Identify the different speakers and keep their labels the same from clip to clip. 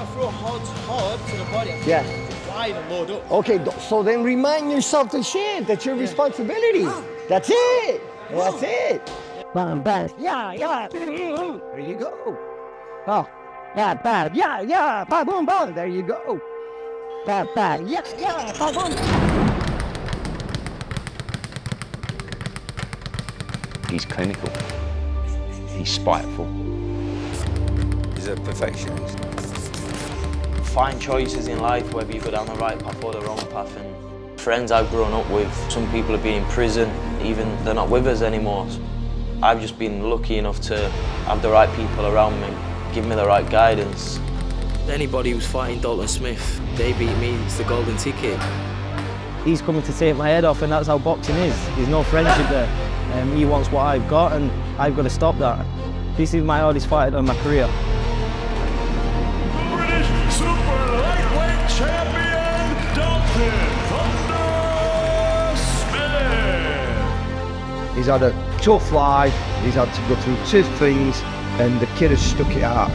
Speaker 1: I throw hard to the body,
Speaker 2: Yeah.
Speaker 1: wide and load up.
Speaker 2: Okay, so then remind yourself to shit. That's your responsibility. That's it. That's it. Bam, bam. Yeah. There you go. Oh, yeah, bam. Yeah. Bam, boom, boom. There you go. Bam, bam. Yeah. Bam, boom.
Speaker 3: He's clinical. He's spiteful.
Speaker 4: He's a perfectionist.
Speaker 5: Find choices in life, whether you go down the right path or the wrong path. And friends I've grown up with, some people have been in prison, even they're not with us anymore. I've just been lucky enough to have the right people around me, give me the right guidance. Anybody who's fighting Dalton Smith, they beat me, it's the golden ticket.
Speaker 6: He's coming to take my head off, and that's how boxing is. There's no friendship there. He wants what I've got, and I've got to stop that. This is my hardest fight of my career.
Speaker 7: British super lightweight champion, Dalton Smith.
Speaker 2: He's had a tough life. He's had to go through tough things, and the kid has stuck it out.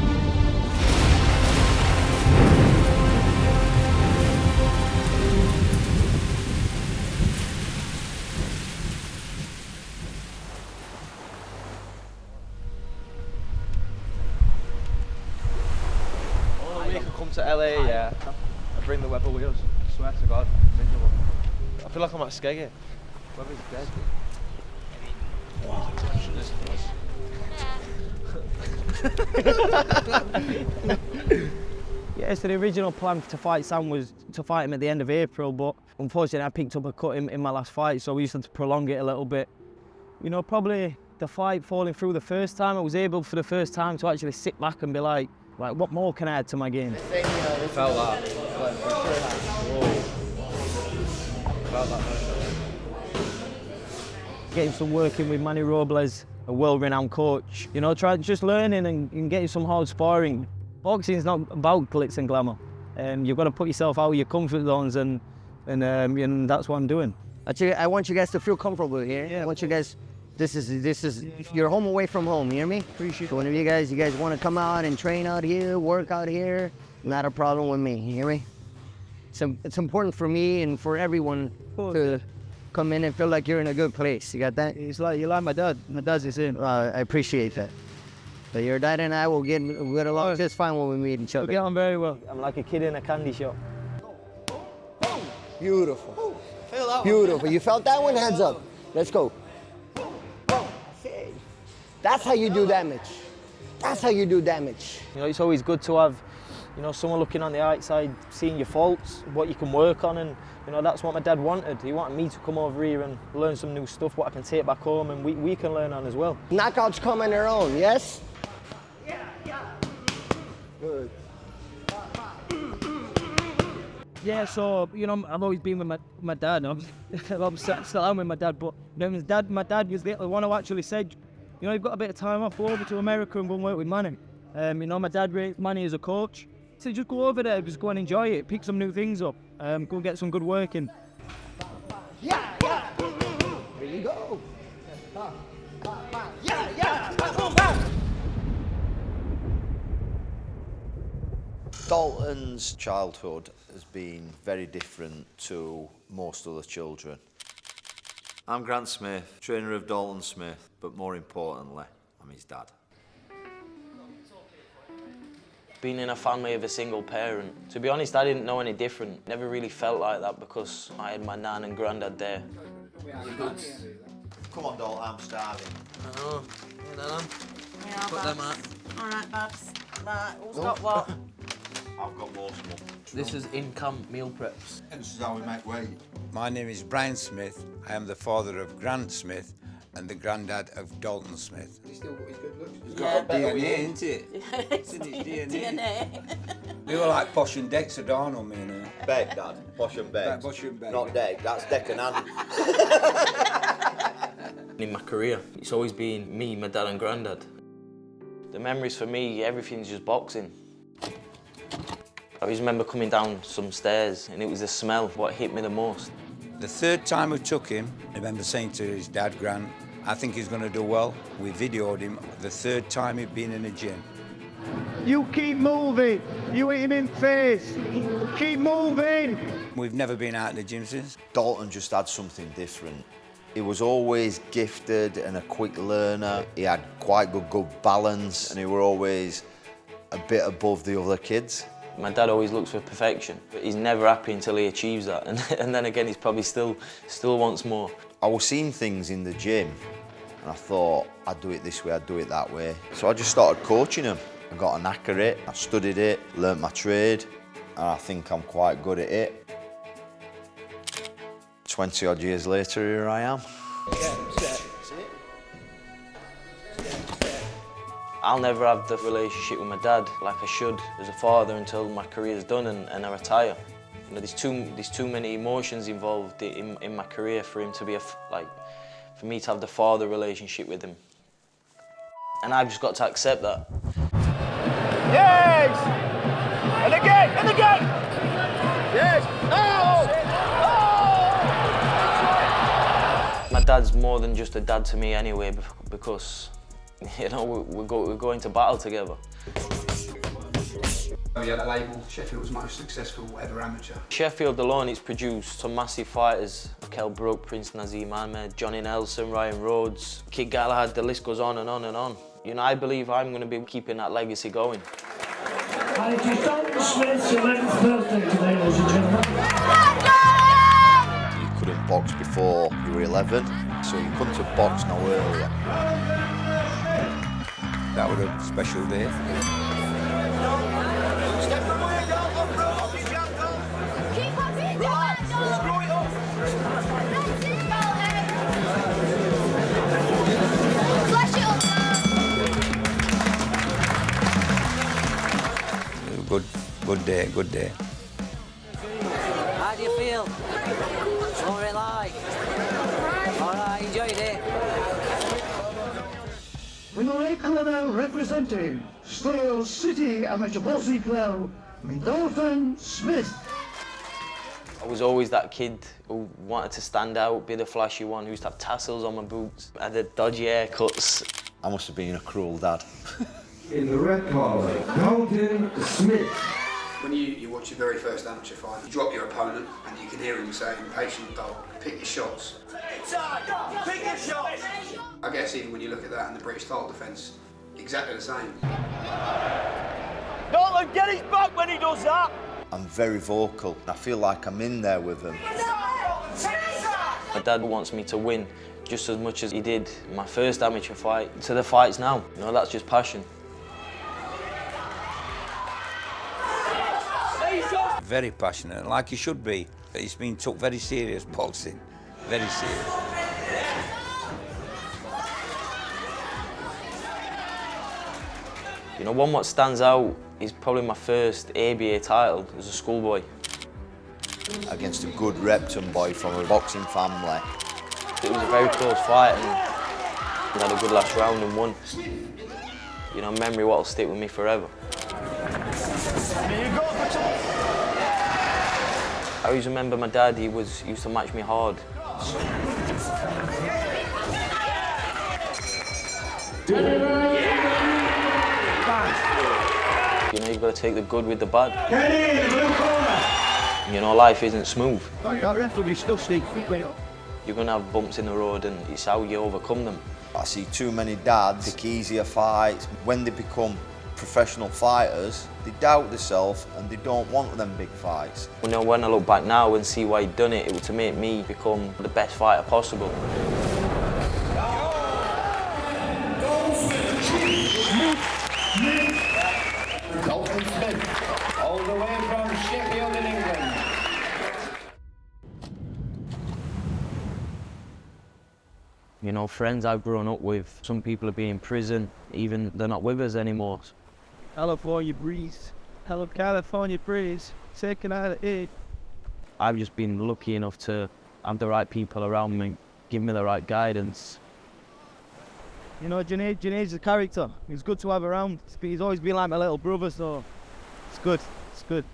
Speaker 1: Come to LA, yeah. I bring the Weber wheels. I swear to God, miserable. I feel like I'm at Skeggy. Weber's dead.
Speaker 6: Yeah, so the original plan to fight Sam was to fight him at the end of April, but unfortunately I picked up a cut in my last fight, so we used to prolong it a little bit. You know, probably the fight falling through the first time, I was able for the first time to actually sit back and be like, what more can I add to my game?
Speaker 1: Felt that. Felt that.
Speaker 6: Getting some working with Manny Robles, a world-renowned coach. You know, just learning and getting some hard sparring. Boxing is not about glitz and glamour. You've got to put yourself out of your comfort zones, and that's what I'm doing.
Speaker 2: Actually, I want you guys to feel comfortable here. Yeah. I want you guys. This is your home away from home. You hear me?
Speaker 6: Appreciate
Speaker 2: so. Whenever you guys want to come out and train out here, work out here, not a problem with me. You hear me? It's important for me and for everyone to come in and feel like you're in a good place. You got that?
Speaker 6: It's like you're like my dad. My dad's the same.
Speaker 2: I appreciate that. But your dad and I will get along just fine when we meet each other.
Speaker 6: We get on very well. I'm like a kid in a candy shop.
Speaker 2: Beautiful. Beautiful. You felt that one? Hands up. Let's go. That's how you do damage. That's how you do damage.
Speaker 6: You know, it's always good to have, someone looking on the outside, seeing your faults, what you can work on, and that's what my dad wanted. He wanted me to come over here and learn some new stuff, what I can take back home, and we can learn on as well.
Speaker 2: Knockouts come on their own, yes? Yeah. Good.
Speaker 6: Yeah, so, I've always been with my dad. I'm still am with my dad, but my dad was the one who actually said, you've got a bit of time off, go over to America and go and work with Manny. My dad raised Manny as a coach. So just go over there, just go and enjoy it, pick some new things up, go and get some good work in.
Speaker 2: Yeah. There you go. Yeah.
Speaker 8: Dalton's childhood has been very different to most other children. I'm Grant Smith, trainer of Dalton Smith, but more importantly, I'm his dad.
Speaker 5: Being in a family of a single parent, to be honest, I didn't know any different. Never really felt like that because I had my nan and granddad there.
Speaker 8: Come on, Dalton, I'm starving.
Speaker 5: Oh,
Speaker 9: Yeah,
Speaker 5: put them out.
Speaker 9: All right, Babs. Right, who's got what?
Speaker 8: I've got more small.
Speaker 5: This is in-camp meal preps.
Speaker 4: And this is how we make weight. My name is Brian Smith. I am the father of Grant Smith and the granddad of Dalton Smith. He's still got his good looks. He's got a DNA, isn't it?
Speaker 9: It's in his DNA.
Speaker 4: We were like Posh and Dex Adorno, me and her.
Speaker 8: Beg, Dad. Posh and beg.
Speaker 4: Posh and beg.
Speaker 8: Not Deg, that's Deck and Ann.
Speaker 5: In my career, it's always been me, my dad and granddad. The memories for me, everything's just boxing. I always remember coming down some stairs and it was the smell what hit me the most.
Speaker 4: The third time we took him, I remember saying to his dad, Grant, I think he's going to do well. We videoed him the third time he'd been in the gym.
Speaker 2: You keep moving. You hit him in face. Keep moving.
Speaker 4: We've never been out of the gym since.
Speaker 8: Dalton just had something different. He was always gifted and a quick learner. He had quite good balance, and he were always a bit above the other kids.
Speaker 5: My dad always looks for perfection, but he's never happy until he achieves that. And then again, he's probably still wants more.
Speaker 8: I was seeing things in the gym, and I thought, I'd do it this way, I'd do it that way. So I just started coaching him. I got a knack at it, I studied it, learnt my trade, and I think I'm quite good at it. 20 odd years later, here I am. I'll never have the relationship with my dad like I should as a father until my career's done and I retire. You know, there's too many emotions involved in my career for him to be for me to have the father relationship with him. And I've just got to accept that.
Speaker 2: Yes! And again! And again! Yes! Oh!
Speaker 5: My dad's more than just a dad to me anyway, because you know, we're going to battle together.
Speaker 10: We had a label, Sheffield's most successful ever amateur.
Speaker 5: Sheffield alone, it's produced some massive fighters. Kel Brook, Prince Nazim Ahmed, Johnny Nelson, Ryan Rhodes, Kid Galahad, the list goes on and on and on. You know, I believe I'm going to be keeping that legacy going.
Speaker 7: And it is Dalton Smith's 11th birthday today, ladies and gentlemen.
Speaker 8: You couldn't box before you were 11, so you couldn't have boxed no earlier.
Speaker 4: That was a special day. Good day, good day.
Speaker 9: How do you feel? What were it like? All right, enjoyed it.
Speaker 7: With the Canada representing Steel City Amateur Boxing Club, Dalton Smith.
Speaker 5: I was always that kid who wanted to stand out, be the flashy one, who used to have tassels on my boots. I had dodgy haircuts.
Speaker 8: I must have been a cruel dad.
Speaker 2: In the red corner, Dalton Smith.
Speaker 10: When you watch your very first amateur fight, you drop your opponent and you can hear him saying, patient dog, pick your shots. Pick your shots! I guess even when you look at that in the British title defence, exactly the same.
Speaker 2: Dalton, get his back when he does that!
Speaker 8: I'm very vocal. I feel like I'm in there with him.
Speaker 5: My dad wants me to win just as much as he did my first amateur fight to the fights now. You know, that's just passion.
Speaker 4: Very passionate, like he should be. He's been took very serious, boxing. Very serious.
Speaker 5: You know, one what stands out is probably my first ABA title as a schoolboy.
Speaker 8: Against a good Repton boy from a boxing family.
Speaker 5: It was a very close fight and we had a good last round and won. You know, memory what'll stick with me forever. I always remember my dad, he used to match me hard. You know, you've got to take the good with the bad. You know, life isn't smooth. You're going to have bumps in the road and it's how you overcome them.
Speaker 8: I see too many dads take easier fights. When they become professional fighters, they doubt themselves and they don't want them big fights.
Speaker 5: You know, when I look back now and see why he'd done it, it was to make me become the best fighter possible.
Speaker 7: Dalton Smith, all the way from Sheffield in England.
Speaker 5: You know, friends I've grown up with, some people have been in prison, even they're not with us anymore.
Speaker 6: California breeze. Hello, California breeze. Taking out of it.
Speaker 5: I've just been lucky enough to have the right people around me, give me the right guidance.
Speaker 6: You know, Junaid's a character. He's good to have around. He's always been like my little brother, so it's good. It's good.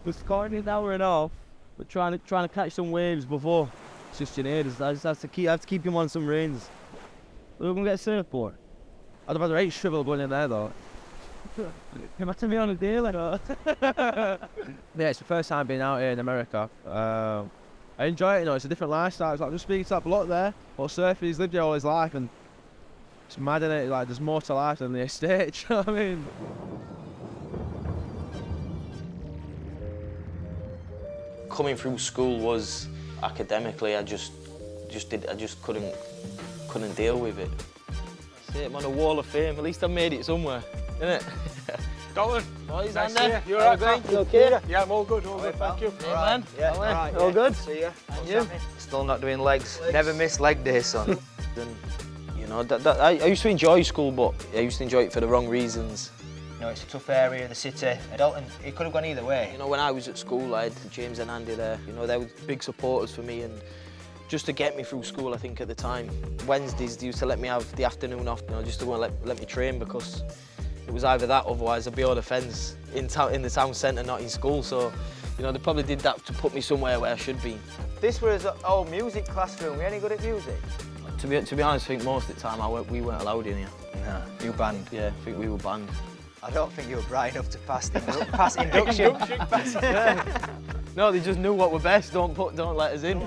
Speaker 6: We're scoring an hour and a half, but trying to catch some waves before. It's just Junaid. I have to keep him on some reins. We're gonna get a surfboard. I'd have had a right shrivel going in there though. Am I to be on a deal or not?
Speaker 1: Yeah, it's the first time being out here in America. I enjoy it, you know, it's a different lifestyle. It's like just speaking to that bloke there, or surfer, he's lived here all his life, and it's mad, innit? Like, there's more to life than the estate, you know what I mean?
Speaker 5: Coming through school was academically, I just couldn't deal with it. See it, I'm on a wall of fame. At least I made it somewhere, innit?
Speaker 11: Dalton,
Speaker 5: Boys,
Speaker 11: nice
Speaker 5: Andy.
Speaker 11: to see you. You're all right,
Speaker 5: You okay?
Speaker 11: Yeah, I'm all good, thank you.
Speaker 5: Hey, man.
Speaker 9: Yeah,
Speaker 5: All right.
Speaker 9: right,
Speaker 5: All
Speaker 9: yeah.
Speaker 5: good?
Speaker 9: See ya.
Speaker 5: And you?
Speaker 9: Still not doing legs. Never miss leg day, son.
Speaker 5: And, you know, I used to enjoy school, but I used to enjoy it for the wrong reasons.
Speaker 9: You know, it's a tough area, the city. Dalton, it could have gone either way.
Speaker 5: You know, when I was at school, I had James and Andy there. You know, they were big supporters for me, and just to get me through school, I think at the time, Wednesdays they used to let me have the afternoon off, you know, just to go and let me train, because it was either that, otherwise I'd be on the fence in the town centre, not in school. So, you know, they probably did that to put me somewhere where I should be.
Speaker 9: This was an old music classroom. Were you any good at music?
Speaker 5: To be honest, I think most of the time we weren't allowed in here.
Speaker 9: No. You banned?
Speaker 5: Yeah, I think we were banned.
Speaker 9: I don't think you were bright enough to pass induction.
Speaker 5: No, they just knew what were best. Don't let us in.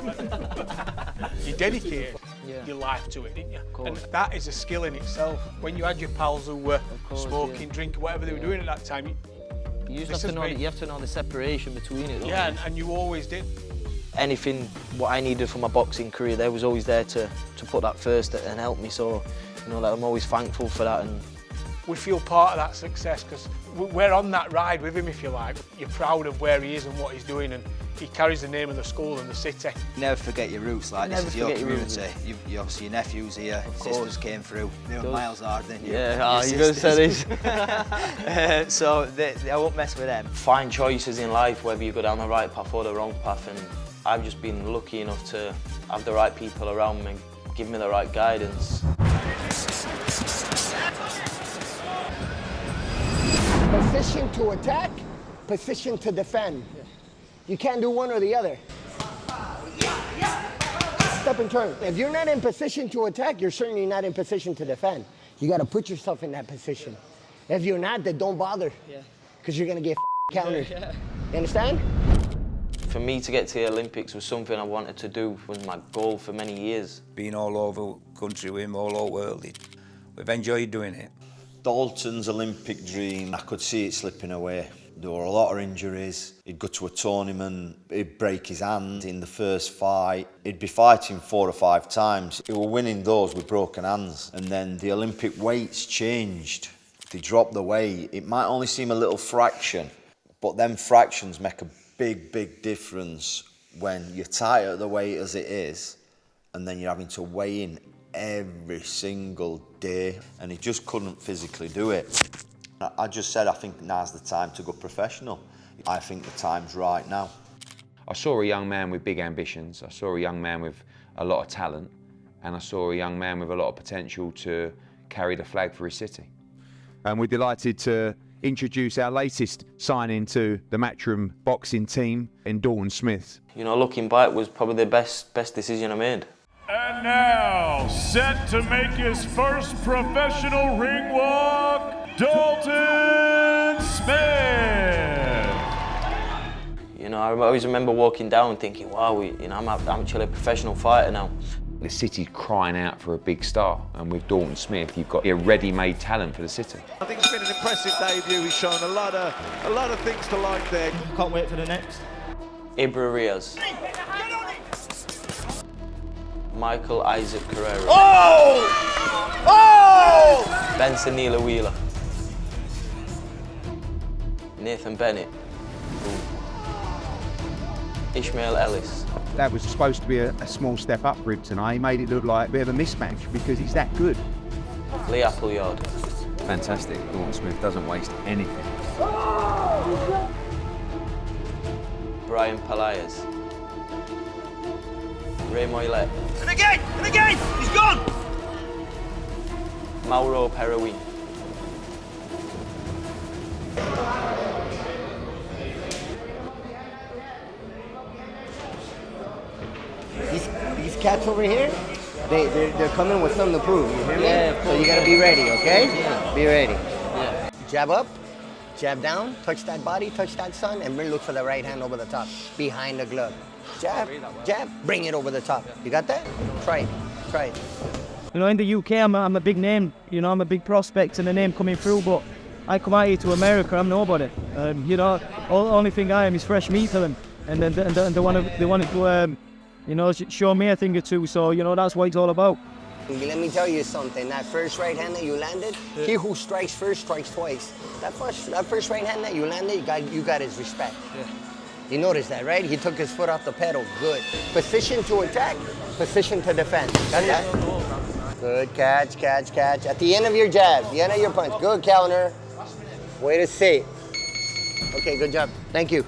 Speaker 11: You dedicated
Speaker 5: Yeah.
Speaker 11: your life to it, didn't you?
Speaker 5: course.
Speaker 11: And that is a skill in itself. When you had your pals who were smoking, drinking, whatever they were doing at that time,
Speaker 5: You just have to know you have to know the separation between it. don't
Speaker 11: yeah,
Speaker 5: you?
Speaker 11: and you always did.
Speaker 5: Anything what I needed for my boxing career, they was always there to put that first and help me. So, you know, that I'm always thankful for that. And
Speaker 11: We feel part of that success because we're on that ride with him, if you like. You're proud of where he is and what he's doing, and he carries the name of the school and the city.
Speaker 9: Never forget your roots, like
Speaker 5: Never
Speaker 9: this is your
Speaker 5: forget your roots.
Speaker 9: community. You obviously your nephews here, sisters came through. They were
Speaker 5: Those-
Speaker 9: miles hard, didn't you?
Speaker 5: yeah,
Speaker 9: Your
Speaker 5: you gonna say
Speaker 9: sisters.
Speaker 5: this?
Speaker 9: So I won't mess with them.
Speaker 5: Find choices in life, whether you go down the right path or the wrong path, and I've just been lucky enough to have the right people around me, give me the right guidance.
Speaker 2: Position to attack, position to defend. You can't do one or the other. Step and turn. If you're not in position to attack, you're certainly not in position to defend. You got to put yourself in that position. If you're not, then don't bother. Because you're going to get countered. You understand?
Speaker 5: For me to get to the Olympics was something I wanted to do, was my goal for many years.
Speaker 4: Been all over country with him, all over world. We've enjoyed doing it.
Speaker 8: Dalton's Olympic dream, I could see it slipping away. There were a lot of injuries. He'd go to a tournament, he'd break his hand in the first fight. He'd be fighting 4 or 5 times. He were winning those with broken hands. And then the Olympic weights changed. They dropped the weight. It might only seem a little fraction, but them fractions make a big, big difference when you're tight at the weight as it is, and then you're having to weigh in every single day, and he just couldn't physically do it. I just said, I think now's the time to go professional. I think the time's right now.
Speaker 3: I saw a young man with big ambitions. I saw a young man with a lot of talent, and I saw a young man with a lot of potential to carry the flag for his city.
Speaker 12: And we're delighted to introduce our latest signing to the Matchroom boxing team in Dalton Smith.
Speaker 5: You know, looking back was probably the best decision I made.
Speaker 13: And now, set to make his first professional ring walk, Dalton Smith.
Speaker 5: You know, I always remember walking down and thinking, wow, I'm actually a professional fighter now.
Speaker 3: The city's crying out for a big star, and with Dalton Smith, you've got a ready-made talent for the city.
Speaker 14: I think it's been an impressive debut. He's shown a lot of things to like there.
Speaker 6: Can't wait for the next.
Speaker 5: Ibra Riaz. Michael Isaac Carrera.
Speaker 14: Oh! Oh!
Speaker 5: Benson Neela Wheeler. Nathan Bennett. Ishmael Ellis.
Speaker 12: That was supposed to be a small step up for him tonight. He made it look like a bit of a mismatch because he's that good.
Speaker 5: Lee Appleyard.
Speaker 3: Fantastic. Dalton Smith doesn't waste anything.
Speaker 5: Brian Palaez. Ray Moylet.
Speaker 14: And again! He's gone!
Speaker 5: Mauro Peruin.
Speaker 2: These cats over here, they're coming with something to prove. You hear me?
Speaker 5: Yeah, of course.
Speaker 2: So you gotta be ready, okay?
Speaker 5: Yeah.
Speaker 2: Be ready.
Speaker 5: Yeah.
Speaker 2: Jab up. Jab down, touch that body, touch that sun, and look for the right hand over the top, behind the glove. Jab, jab, bring it over the top. You got that? Try it, try it.
Speaker 6: You know, in the UK, I'm a big name. You know, I'm a big prospect and a name coming through, but I come out here to America, I'm nobody. You know, the only thing I am is fresh meat to them. And they wanted to, you know, show me a thing or two, so, you know, that's what it's all about.
Speaker 2: Let me tell you something, that first right hand that you landed, he who strikes first strikes twice. That first right hand that you landed, you got his respect. Yeah. You noticed that, right? He took his foot off the pedal, good. Position to attack, position to defend. Got that? Good, catch, catch, catch. At the end of your jab, the end of your punch. Good counter. Way to see. Okay, good job. Thank you.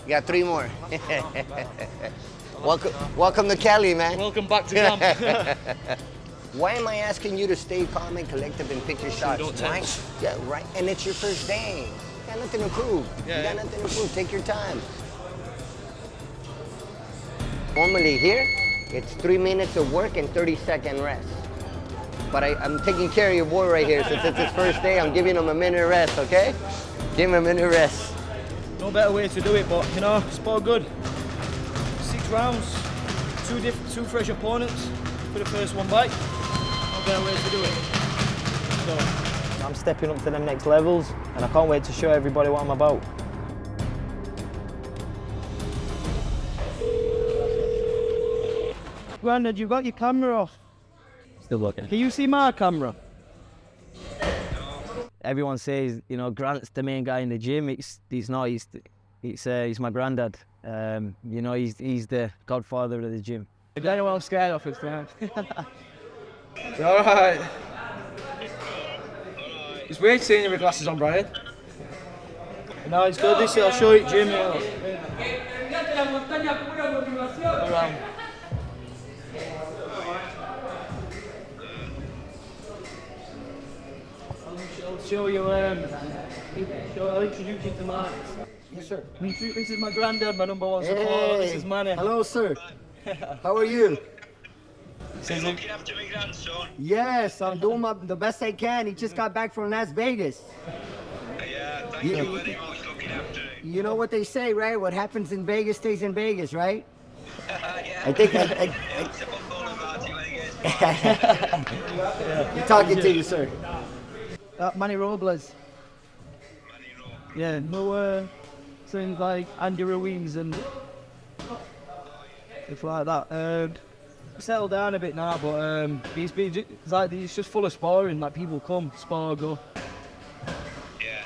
Speaker 2: You got 3 more. Welcome to Cali, man.
Speaker 15: Welcome back to camp.
Speaker 2: Why am I asking you to stay calm and collective and pick your shots?
Speaker 15: Don't tense.
Speaker 2: Yeah, right. And it's your first day. You got nothing to prove. You got nothing to prove. Take your time. Normally here, it's 3 minutes of work and 30-second rest. But I'm taking care of your boy right here. Since it's his first day, I'm giving him a minute rest, okay? Give him a minute rest.
Speaker 6: No better way to do it, but, you know, it's all good. 6 rounds, 2 fresh opponents for the first one bite. No better way to do it. So, I'm stepping up to them next levels, and I can't wait to show everybody what I'm about. Grandad, you got your camera off.
Speaker 15: Still looking.
Speaker 6: Can you see my camera? Everyone says, you know, Grant's the main guy in the gym. He's not. He's my granddad. You know, he's the godfather of the gym. If anyone's scared of it, man.
Speaker 1: All right. It's weird seeing you with glasses on, Brian.
Speaker 6: No, it's good. This I'll show you, Jim. Around. I'll show you. I'll introduce you to Mark.
Speaker 2: Yes, sir.
Speaker 6: This is my granddad, my #1 supporter. This is Manny.
Speaker 2: Hello, sir. How are you?
Speaker 16: Looking after my grandson.
Speaker 2: Yes, I'm doing the best I can. He just got back from Las Vegas.
Speaker 16: Yeah, thank you very much looking after him.
Speaker 2: You know what they say, right? What happens in Vegas stays in Vegas, right?
Speaker 16: Yeah.
Speaker 2: I think
Speaker 16: It's a footballer party when he gets
Speaker 2: I'm talking to you, sir.
Speaker 6: Manny Robles. Yeah, no things like Andy Ruiz and stuff like that. Settled down a bit now, but it's just full of sparring. Like people come, spar, go.
Speaker 16: Yeah.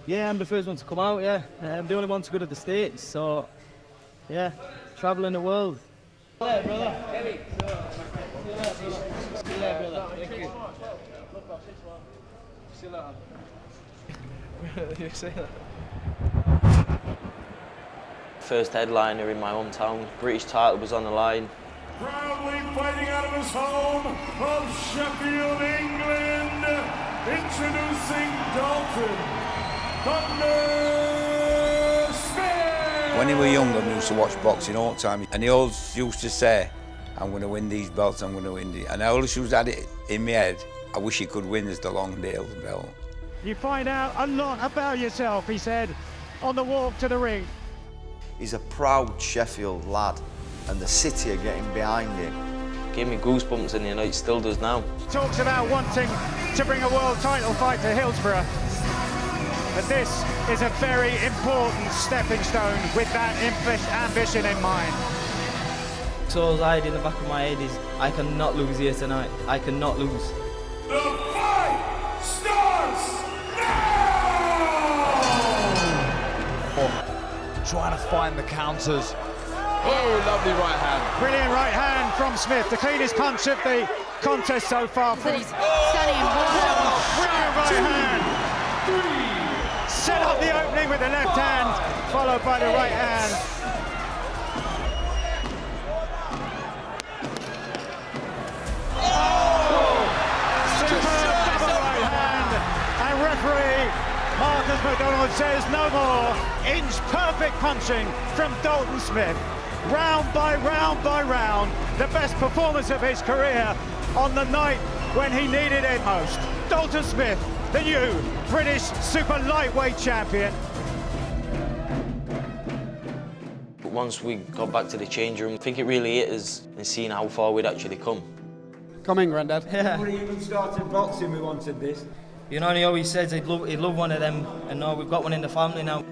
Speaker 6: Yeah, I'm the first one to come out. Yeah, I'm the only one to go to the States. So, yeah, traveling the world. Yeah, brother. See you later, brother. Thank you. See you later. You say that.
Speaker 5: First headliner in my hometown. British title was on the line.
Speaker 13: Proudly fighting out of his home of Sheffield, England, introducing Dalton Smith.
Speaker 4: When he was younger, we used to watch boxing all the time, and he always used to say, I'm going to win these belts, I'm going to win these. And I always used to have it in my head, I wish he could win as the Longdale belt.
Speaker 17: You find out a lot about yourself, he said, on the walk to the ring.
Speaker 8: He's a proud Sheffield lad, and the city are getting behind him.
Speaker 5: Gave me goosebumps, and you know, it still does now.
Speaker 17: Talks about wanting to bring a world title fight to Hillsborough. But this is a very important stepping stone with that ambition in mind.
Speaker 6: So all I had in the back of my head is, I cannot lose here tonight. I cannot lose.
Speaker 13: The fight starts now!
Speaker 18: Trying to find the counters. Oh, lovely right hand.
Speaker 17: Brilliant right hand from Smith, the cleanest punch of the contest so far. Brilliant right hand. Set up the opening with the left hand, followed by the right hand. Superb double right hand. And referee Marcus McDonald says no more. Inch perfect punching from Dalton Smith. Round by round by round, the best performance of his career on the night when he needed it most. Dalton Smith the new British super lightweight champion.
Speaker 5: But once we got back to the change room, I think it really hit us and seeing how far we'd actually come.
Speaker 19: Come in, Grandad.
Speaker 20: Before we even started boxing, we wanted this.
Speaker 6: You know, and he always says he'd love one of them, and now we've got one in the family now.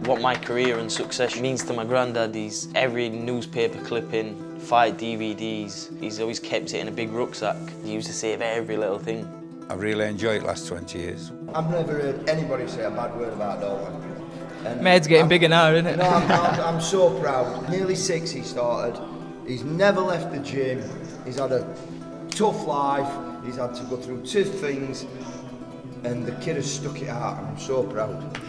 Speaker 5: What my career and success means to my granddad is every newspaper clipping, fight DVDs, he's always kept it in a big rucksack. He used to save every little thing.
Speaker 4: I've really enjoyed the last 20 years.
Speaker 2: I've never heard anybody say a bad word about Dalton. And
Speaker 6: Med's getting bigger now, isn't it?
Speaker 2: No, I'm so proud. Nearly 6 he started. He's never left the gym. He's had a tough life. He's had to go through tough things. And the kid has stuck it out, and I'm so proud.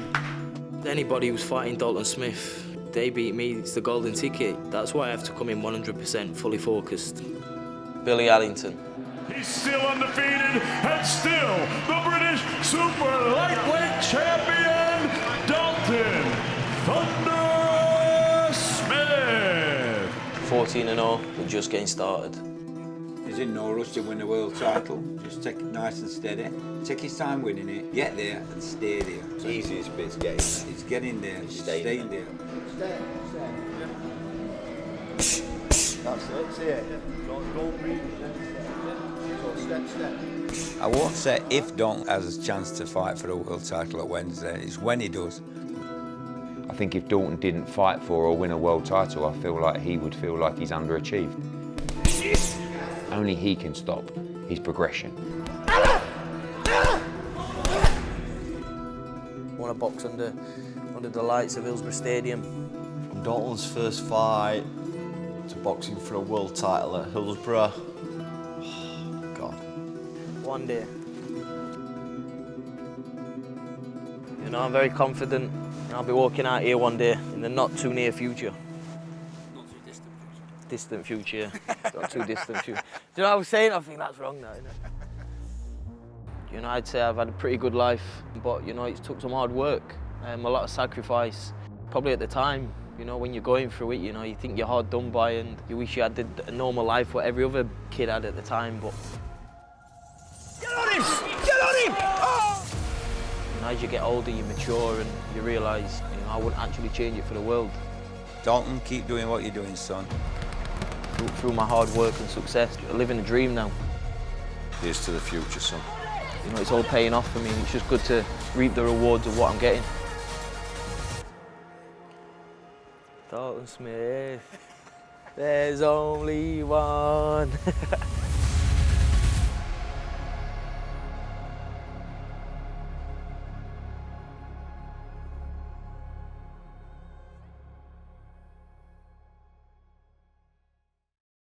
Speaker 5: Anybody who's fighting Dalton Smith, they beat me, it's the golden ticket. That's why I have to come in 100% fully focused. Billy Allington.
Speaker 13: He's still undefeated and still the British super lightweight champion, Dalton Thunder Smith.
Speaker 5: 14-0, we're just getting started.
Speaker 4: He's in no rush to win the world title. Just take it nice and steady. Take his time winning it. Get there and stay there.
Speaker 8: The easiest bit's getting there.
Speaker 4: He's getting there. He's staying there.
Speaker 2: That's it, see it. Don't breathe. Step.
Speaker 4: I won't say if Dalton has a chance to fight for a world title at Wednesday. It's when he does.
Speaker 3: I think if Dalton didn't fight for or win a world title, I feel like he would feel like he's underachieved. Only he can stop his progression.
Speaker 5: I want to box under the lights of Hillsborough Stadium.
Speaker 8: From Dalton's first fight to boxing for a world title at Hillsborough. God.
Speaker 5: One day. You know, I'm very confident I'll be walking out here one day in the not too near future.
Speaker 4: Not too distant.
Speaker 5: Distant future, not too distant future. Do you know what I was saying? I think that's wrong now, isn't it? You know, I'd say I've had a pretty good life, but you know, it's took some hard work, a lot of sacrifice. Probably at the time, you know, when you're going through it, you know, you think you're hard done by and you wish you had a normal life what every other kid had at the time, but...
Speaker 13: Get on him! Get on him! Oh!
Speaker 5: You know, as you get older, you mature and you realise, you know, I wouldn't actually change it for the world.
Speaker 4: Dalton, keep doing what you're doing, son.
Speaker 5: Through my hard work and success, I'm living a dream now.
Speaker 8: Here's to the future, son.
Speaker 5: You know, it's all paying off for me. It's just good to reap the rewards of what I'm getting. Dalton Smith, there's only one.